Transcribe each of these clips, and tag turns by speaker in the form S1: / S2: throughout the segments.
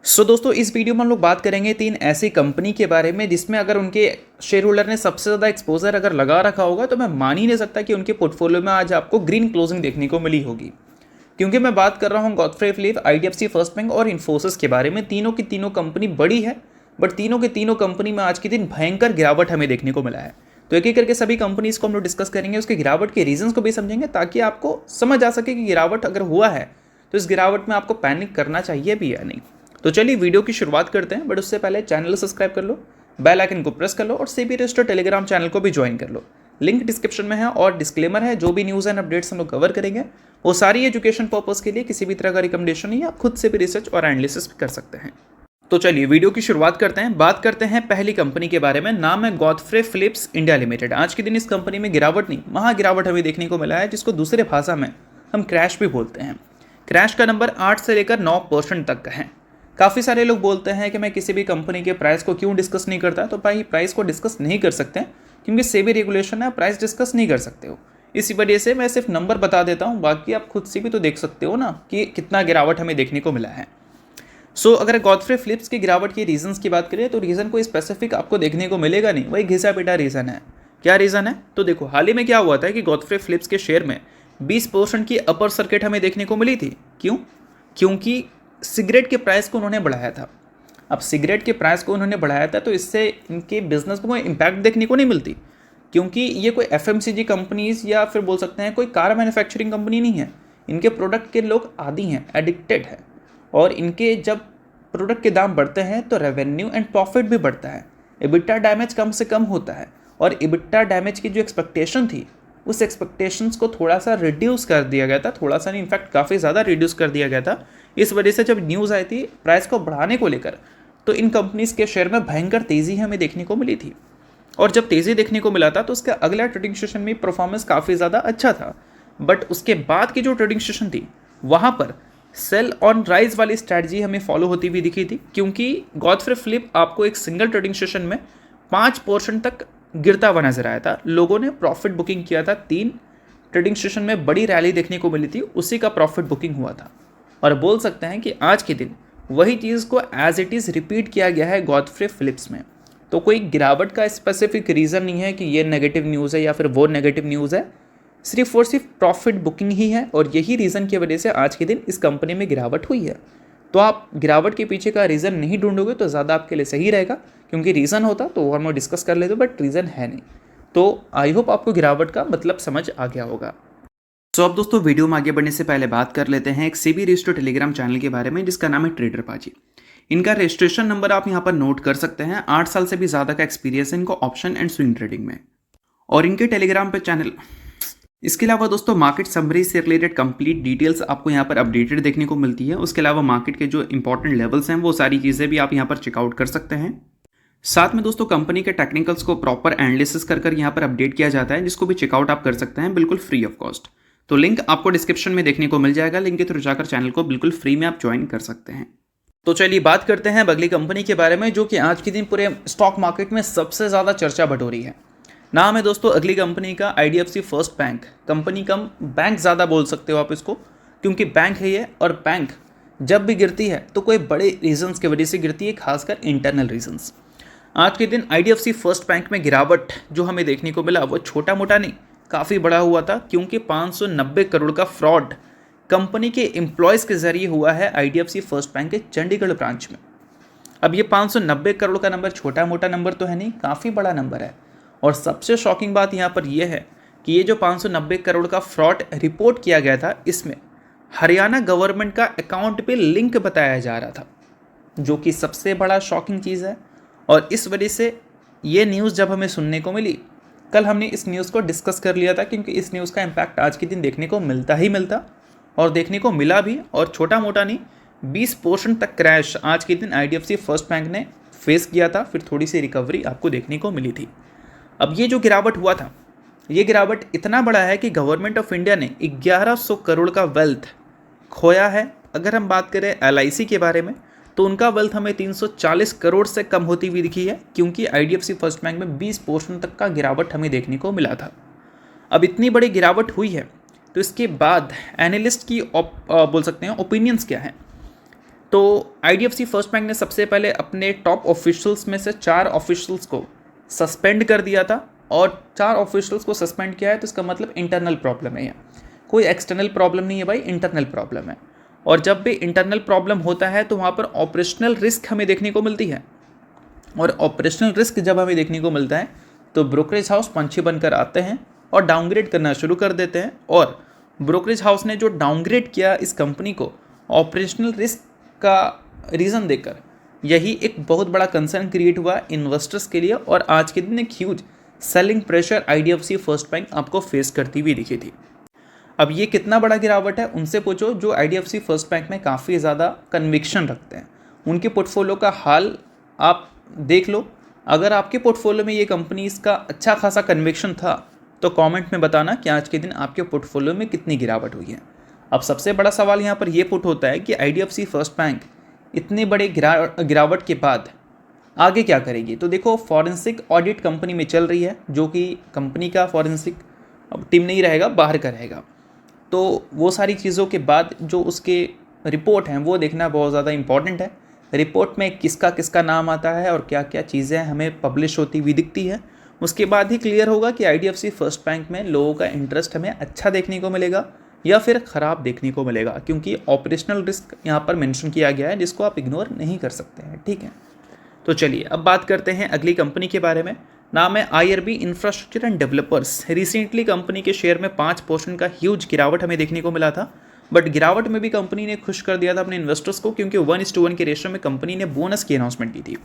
S1: दोस्तों इस वीडियो में हम लोग बात करेंगे तीन ऐसी कंपनी के बारे में जिसमें अगर उनके शेयर होल्डर ने सबसे ज़्यादा एक्सपोजर अगर लगा रखा होगा तो मैं मान ही नहीं सकता कि उनके पोर्टफोलियो में आज आपको ग्रीन क्लोजिंग देखने को मिली होगी। क्योंकि मैं बात कर रहा हूँ Godfrey Philip, IDFC first bank और इन्फोसिस के बारे में। तीनों की तीनों कंपनी बड़ी है, बट तीनों के तीनों कंपनी में आज के दिन भयंकर गिरावट हमें देखने को मिला है। तो एक एक करके सभी कंपनीज को हम लोग डिस्कस करेंगे, उसके गिरावट के रीजंस को भी समझेंगे ताकि आपको समझ आ सके कि गिरावट अगर हुआ है तो इस गिरावट में आपको पैनिक करना चाहिए भी या नहीं। तो चलिए वीडियो की शुरुआत करते हैं, बट उससे पहले चैनल सब्सक्राइब कर लो, बेल आइकन को प्रेस कर लो और सेबी रजिस्टर्ड टेलीग्राम चैनल को भी ज्वाइन कर लो। लिंक डिस्क्रिप्शन में है और डिस्क्लेमर है, जो भी न्यूज़ एंड अपडेट्स हम लोग कवर करेंगे वो सारी एजुकेशन पर्पस के लिए, किसी भी तरह का रिकमेंडेशन नहीं, आप खुद से भी रिसर्च और एनालिसिस भी कर सकते हैं। तो चलिए वीडियो की शुरुआत करते हैं। बात करते हैं पहली कंपनी के बारे में, नाम है गॉडफ्रे फिलिप्स इंडिया लिमिटेड। आज के दिन इस कंपनी में गिरावट नहीं, महा गिरावट हमें देखने को मिला है, जिसको दूसरे भाषा में हम क्रैश भी बोलते हैं। क्रैश का नंबर 8 से लेकर 9% तक का है। काफ़ी सारे लोग बोलते हैं कि मैं किसी भी कंपनी के प्राइस को क्यों डिस्कस नहीं करता, तो भाई प्राइस को डिस्कस नहीं कर सकते क्योंकि सेबी रेगुलेशन है, प्राइस डिस्कस नहीं कर सकते हो। इसी वजह से मैं सिर्फ नंबर बता देता हूँ, बाकी आप खुद से भी तो देख सकते हो ना कि कितना गिरावट हमें देखने को मिला है। अगर गॉडफ्रे फिलिप्स की गिरावट के रीजंस की बात करें तो रीज़न कोई स्पेसिफिक आपको देखने को मिलेगा नहीं, वही घिसा पिटा रीज़न है। क्या रीज़न है तो देखो, हाल ही में क्या हुआ था कि गॉडफ्रे फिलिप्स के शेयर में 20% की अपर सर्किट हमें देखने को मिली थी। क्यों? क्योंकि सिगरेट के प्राइस को उन्होंने बढ़ाया था। अब सिगरेट के प्राइस को उन्होंने बढ़ाया था तो इससे इनके बिजनेस में कोई इम्पैक्ट देखने को नहीं मिलती, क्योंकि ये कोई एफएमसीजी कंपनीज या फिर बोल सकते हैं कोई कार मैन्युफैक्चरिंग कंपनी नहीं है। इनके प्रोडक्ट के लोग आदी हैं, एडिक्टेड है, और इनके जब प्रोडक्ट के दाम बढ़ते हैं तो रेवेन्यू एंड प्रॉफिट भी बढ़ता है, इबिटा डैमेज कम से कम होता है। और इबिटा डैमेज की जो एक्सपेक्टेशन थी उस एक्सपेक्टेशंस को थोड़ा सा रिड्यूस कर दिया गया था, थोड़ा सा नहीं, इनफैक्ट काफ़ी ज़्यादा रिड्यूस कर दिया गया था। इस वजह से जब न्यूज़ आई थी प्राइस को बढ़ाने को लेकर तो इन कंपनीज़ के शेयर में भयंकर तेज़ी हमें देखने को मिली थी। और जब तेज़ी देखने को मिला था तो उसका अगला ट्रेडिंग सेशन में परफॉर्मेंस काफ़ी ज़्यादा अच्छा था, बट उसके बाद की जो ट्रेडिंग सेशन थी वहाँ पर सेल ऑन राइज वाली स्ट्रैटेजी हमें फॉलो होती हुई दिखी थी, क्योंकि गॉडफ्रे फिलिप आपको एक सिंगल ट्रेडिंग सेशन में 5% तक गिरता हुआ नजर आया था। लोगों ने प्रॉफिट बुकिंग किया था, 3 ट्रेडिंग सेशन में बड़ी रैली देखने को मिली थी, उसी का प्रॉफिट बुकिंग हुआ था। और बोल सकते हैं कि आज के दिन वही चीज़ को एज इट इज़ रिपीट किया गया है गॉडफ्रे फिलिप्स में। तो कोई गिरावट का स्पेसिफिक रीज़न नहीं है कि ये नेगेटिव न्यूज़ है या फिर वो नेगेटिव न्यूज़ है, सिर्फ और सिर्फ प्रॉफिट बुकिंग ही है, और यही रीज़न की वजह से आज के दिन इस कंपनी में गिरावट हुई है। तो आप गिरावट के पीछे का रीज़न नहीं ढूंढोगे तो ज़्यादा आपके लिए सही रहेगा, क्योंकि रीज़न होता तो हम डिस्कस कर लेते, बट रीज़न है नहीं। तो आई होप आपको गिरावट का मतलब समझ आ गया होगा। अब दोस्तों वीडियो में आगे बढ़ने से पहले बात कर लेते हैं एक सेबी रजिस्टर्ड टेलीग्राम चैनल के बारे में, जिसका नाम है ट्रेडर पाजी। इनका रजिस्ट्रेशन नंबर आप यहाँ पर नोट कर सकते हैं। 8 साल से भी ज़्यादा का एक्सपीरियंस है इनको ऑप्शन एंड स्विंग ट्रेडिंग में, और इनके टेलीग्राम पे चैनल। इसके अलावा दोस्तों मार्केट समरी से रिलेटेड कंप्लीट डिटेल्स आपको यहाँ पर अपडेटेड देखने को मिलती है। उसके अलावा मार्केट के जो इंपॉर्टेंट लेवल्स हैं वो सारी चीज़ें भी आप यहाँ पर चेकआउट कर सकते हैं। साथ में दोस्तों कंपनी के टेक्निकल्स को प्रॉपर एनालिसिस कर यहाँ पर अपडेट किया जाता है, जिसको भी चेकआउट आप कर सकते हैं बिल्कुल फ्री ऑफ कॉस्ट। तो लिंक आपको डिस्क्रिप्शन में देखने को मिल जाएगा, लिंक के थ्रू जाकर चैनल को बिल्कुल फ्री में आप ज्वाइन कर सकते हैं। तो चलिए बात करते हैं अगली कंपनी के बारे में, जो कि आज के दिन पूरे स्टॉक मार्केट में सबसे ज़्यादा चर्चा बटोरी है। नाम है दोस्तों अगली कंपनी का आईडीएफसी फर्स्ट बैंक। कंपनी कम बैंक ज़्यादा बोल सकते हो आप इसको, क्योंकि बैंक है ये, और बैंक जब भी गिरती है तो कोई बड़े रीजंस की वजह से गिरती है, खासकर इंटरनल रीजंस। आज के दिन आईडीएफसी फर्स्ट बैंक में गिरावट जो हमें देखने को मिला वो छोटा मोटा नहीं, काफ़ी बड़ा हुआ था, क्योंकि 590 करोड़ का फ्रॉड कंपनी के एम्प्लॉयज़ के जरिए हुआ है आईडीएफसी फर्स्ट बैंक के चंडीगढ़ ब्रांच में। अब ये 590 करोड़ का नंबर छोटा मोटा नंबर तो है नहीं, काफ़ी बड़ा नंबर है। और सबसे शॉकिंग बात यहाँ पर यह है कि ये जो 590 करोड़ का फ्रॉड रिपोर्ट किया गया था, इसमें हरियाणा गवर्नमेंट का अकाउंट पे लिंक बताया जा रहा था, जो कि सबसे बड़ा शॉकिंग चीज़ है। और इस वजह से ये न्यूज़ जब हमें सुनने को मिली, कल हमने इस न्यूज़ को डिस्कस कर लिया था, क्योंकि इस न्यूज़ का इम्पैक्ट आज के दिन देखने को मिलता ही मिलता, और देखने को मिला भी, और छोटा मोटा नहीं, 20% तक क्रैश आज के दिन आईडीएफसी फर्स्ट बैंक ने फेस किया था। फिर थोड़ी सी रिकवरी आपको देखने को मिली थी। अब ये जो गिरावट हुआ था, ये गिरावट इतना बड़ा है कि गवर्नमेंट ऑफ इंडिया ने 1100 करोड़ का वेल्थ खोया है। अगर हम बात करें एलआईसी के बारे में तो उनका वेल्थ हमें 340 करोड़ से कम होती हुई दिखी है, क्योंकि आईडीएफसी फर्स्ट बैंक में 20% तक का गिरावट हमें देखने को मिला था। अब इतनी बड़ी गिरावट हुई है तो इसके बाद एनालिस्ट की बोल सकते हैं ओपिनियंस क्या हैं। तो IDFC फर्स्ट बैंक ने सबसे पहले अपने टॉप ऑफिशियल्स में से 4 ऑफिशियल्स को सस्पेंड कर दिया था, और 4 ऑफिशियल्स को सस्पेंड किया है तो इसका मतलब इंटरनल प्रॉब्लम है, कोई एक्सटर्नल प्रॉब्लम नहीं है भाई, इंटरनल प्रॉब्लम है। और जब भी इंटरनल प्रॉब्लम होता है तो वहाँ पर ऑपरेशनल रिस्क हमें देखने को मिलती है, और ऑपरेशनल रिस्क जब हमें देखने को मिलता है तो ब्रोकरेज हाउस पंछी बनकर आते हैं और डाउनग्रेड करना शुरू कर देते हैं। और ब्रोकरेज हाउस ने जो डाउनग्रेड किया इस कंपनी को ऑपरेशनल रिस्क का रीज़न देकर, यही एक बहुत बड़ा कंसर्न क्रिएट हुआ इन्वेस्टर्स के लिए, और आज के दिन एक huge selling pressure IDFC first bank आपको फेस करती हुई दिखी थी। अब ये कितना बड़ा गिरावट है उनसे पूछो जो IDFC फर्स्ट बैंक में काफ़ी ज़्यादा कन्विक्शन रखते हैं, उनके पोर्टफोलियो का हाल आप देख लो। अगर आपके पोर्टफोलियो में ये कंपनी का अच्छा खासा कन्विक्शन था तो कमेंट में बताना कि आज के दिन आपके पोर्टफोलियो में कितनी गिरावट हुई है। अब सबसे बड़ा सवाल यहाँ पर यह पुट होता है कि IDFC फर्स्ट बैंक इतने बड़े गिरावट के बाद आगे क्या करेगी। तो देखो, फॉरेंसिक ऑडिट कंपनी में चल रही है, जो कि कंपनी का फॉरेंसिक अब टीम नहीं रहेगा, बाहर का रहेगा। तो वो सारी चीज़ों के बाद जो उसके रिपोर्ट हैं वो देखना बहुत ज़्यादा इंपॉर्टेंट है। रिपोर्ट में किसका किसका नाम आता है और क्या क्या चीज़ें हमें पब्लिश होती हुई दिखती है, उसके बाद ही क्लियर होगा कि IDFC फर्स्ट बैंक में लोगों का इंटरेस्ट हमें अच्छा देखने को मिलेगा या फिर ख़राब देखने को मिलेगा, क्योंकि ऑपरेशनल रिस्क यहाँ पर मेंशन किया गया है जिसको आप इग्नोर नहीं कर सकते हैं। ठीक है, तो चलिए अब बात करते हैं अगली कंपनी के बारे में। नाम है IRB infrastructure and developers. Recently company के शेयर में 5% का ह्यूज गिरावट हमें देखने को मिला था, बट गिरावट में भी कंपनी ने खुश कर दिया था अपने इन्वेस्टर्स को, क्योंकि 1:1 के रेशियो में कंपनी ने बोनस की अनाउंसमेंट की थी।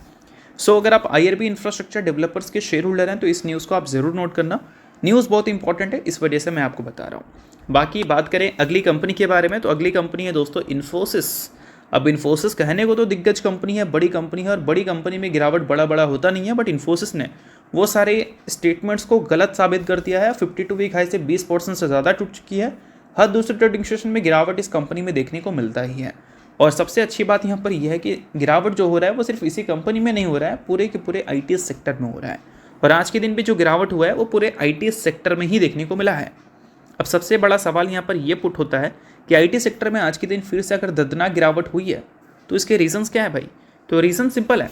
S1: सो अगर आप IRB इंफ्रास्ट्रक्चर डेवलपर्स के शेयर होल्डर हैं तो इस न्यूज़ को आप ज़रूर नोट करना। न्यूज़ बहुत इंपॉर्टेंट है, इस वजह से मैं आपको बता रहा हूँ। बाकी बात करें अगली कंपनी के बारे में, तो अगली कंपनी है दोस्तों इन्फोसिस। अब इन्फोसिस कहने को तो दिग्गज कंपनी है, बड़ी कंपनी है, और बड़ी कंपनी में गिरावट बड़ा होता नहीं है, बट इन्फोसिस ने वो सारे स्टेटमेंट्स को गलत साबित कर दिया है। 52 वीक हाई से 20% से ज़्यादा टूट चुकी है। हर दूसरे ट्रेडिंग सेशन में गिरावट इस कंपनी में देखने को मिलता ही है। और सबसे अच्छी बात यहाँ पर यह है कि गिरावट जो हो रहा है वो सिर्फ इसी कंपनी में नहीं हो रहा है, पूरे के पूरे IT सेक्टर में हो रहा है। और आज के दिन भी जो गिरावट हुआ है वो पूरे IT सेक्टर में ही देखने को मिला है। अब सबसे बड़ा सवाल यहाँ पर यह पुट होता है कि IT सेक्टर में आज के दिन फिर से अगर दर्दनाक गिरावट हुई है तो इसके रीजंस क्या है भाई। तो रीज़न सिंपल है,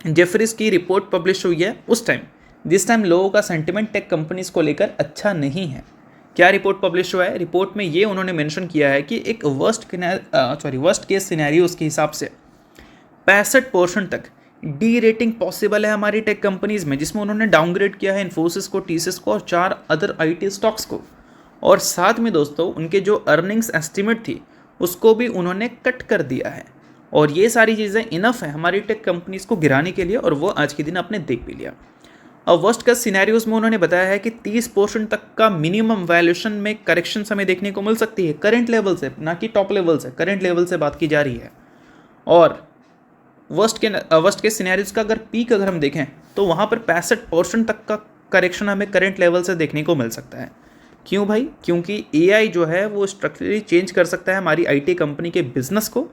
S1: जेफरीज की रिपोर्ट पब्लिश हुई है उस टाइम जिस टाइम लोगों का सेंटिमेंट टेक कंपनीज को लेकर अच्छा नहीं है। क्या रिपोर्ट पब्लिश हुआ है? रिपोर्ट में ये उन्होंने मेंशन किया है कि एक वर्स्ट केस सिनेरियोस के हिसाब से 65% तक डी रेटिंग पॉसिबल है हमारी टेक कंपनीज में, जिसमें उन्होंने डाउनग्रेड किया है इन्फोसिस को, TCS को और 4 अदर IT स्टॉक्स को। और साथ में दोस्तों उनके जो अर्निंग्स एस्टिमेट थी उसको भी उन्होंने कट कर दिया है। और ये सारी चीज़ें इनफ है हमारी टेक कंपनीज को गिराने के लिए, और वो आज के दिन आपने देख भी लिया। और वर्स्ट केस सिनेरियोस में उन्होंने बताया है कि 30% तक का मिनिमम वैल्यूएशन में करेक्शन हमें देखने को मिल सकती है, करंट लेवल से, ना कि टॉप लेवल से, करंट लेवल से बात की जा रही है। और वर्स्ट केस सिनेरियोस का अगर पीक अगर हम देखें तो वहाँ पर 65% तक का करेक्शन हमें करंट लेवल से देखने को मिल सकता है। क्यों भाई? क्योंकि AI जो है वो स्ट्रक्चरली चेंज कर सकता है हमारी IT कंपनी के बिजनेस को।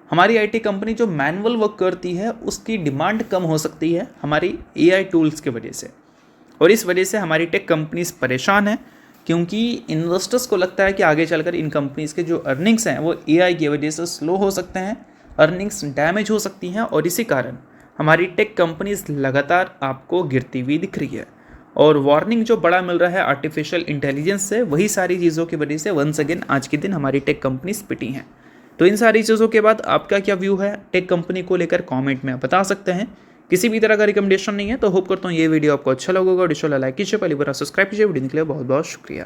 S1: हमारी IT कंपनी जो मैनुअल वर्क करती है उसकी डिमांड कम हो सकती है हमारी AI टूल्स की वजह से, और इस वजह से हमारी टेक कंपनीज परेशान हैं, क्योंकि इन्वेस्टर्स को लगता है कि आगे चलकर इन कंपनीज के जो अर्निंग्स हैं वो AI की वजह से स्लो हो सकते हैं, अर्निंग्स डैमेज हो सकती हैं, और इसी कारण हमारी टेक कंपनीज लगातार आपको गिरती हुई दिख रही है। और वार्निंग जो बड़ा मिल रहा है आर्टिफिशियल इंटेलिजेंस से, वही सारी चीज़ों की वजह से वंस अगेन आज के दिन हमारी टेक कंपनीज पिटी हैं। तो इन सारी चीज़ों के बाद आपका क्या व्यू है टेक कंपनी को लेकर कमेंट में बता सकते हैं। किसी भी तरह का रिकमेंडेशन नहीं है। तो होप करता हूँ ये वीडियो आपको अच्छा लगेगा। और लाइक कीजिए, पहली बार सब्सक्राइब कीजिए। वीडियो के लिए बहुत बहुत शुक्रिया।